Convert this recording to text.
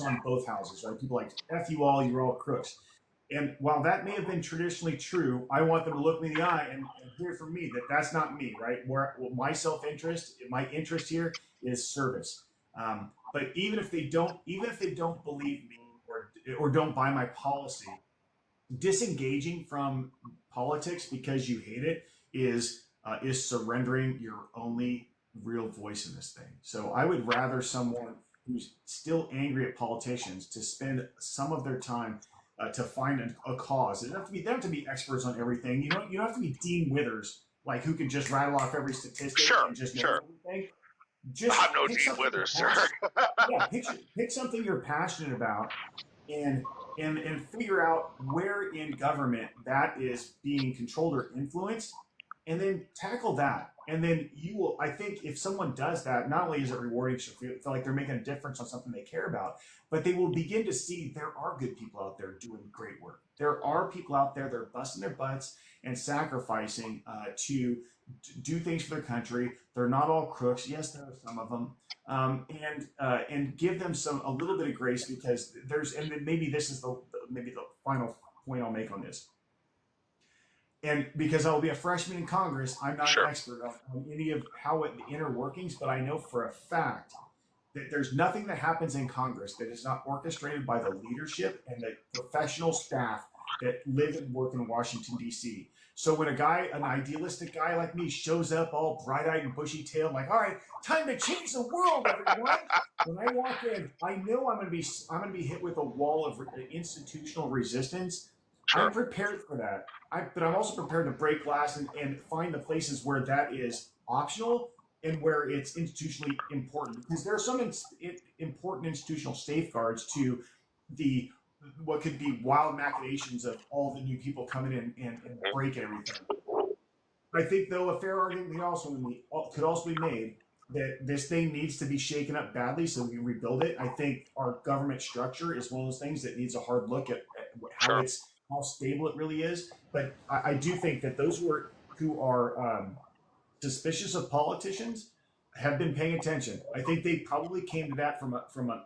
on both houses, right? People like, F you all, you're all crooks. And while that may have been traditionally true, I want them to look me in the eye and hear from me that that's not me, right? Where my self-interest, my interest here is service. But even if they don't believe me or don't buy my policy, disengaging from politics because you hate it is surrendering your only real voice in this thing. So I would rather someone who's still angry at politicians to spend some of their time to find a cause. They don't have to be experts on everything. You don't have to be Dean Withers, like who can just rattle off every statistic and just know everything. Just I'm no pick Dean something Withers, sir. yeah, pick something you're passionate about and and figure out where in government that is being controlled or influenced, and then tackle that. And then you will. I think if someone does that, not only is it rewarding to feel like they're making a difference on something they care about, but they will begin to see there are good people out there doing great work. There are people out there that are busting their butts and sacrificing to do things for their country. They're not all crooks. Yes, there are some of them, and give them a little bit of grace because there's and then maybe this is maybe the final point I'll make on this. And because I'll be a freshman in Congress, I'm not an expert on any of the inner workings, but I know for a fact that there's nothing that happens in Congress that is not orchestrated by the leadership and the professional staff that live and work in Washington, D.C. So when an idealistic guy like me shows up all bright-eyed and bushy-tailed, like, all right, time to change the world, everyone. When I walk in, I know I'm going to be hit with a wall of institutional resistance. I'm prepared for that. But I'm also prepared to break glass and find the places where that is optional and where it's institutionally important. Because there are some important institutional safeguards to what could be wild machinations of all the new people coming in and break everything. I think, though, a fair argument could also be made that this thing needs to be shaken up badly so we can rebuild it. I think our government structure is one of those things that needs a hard look at how stable it really is. But I do think that those who are suspicious of politicians have been paying attention. I think they probably came to that from an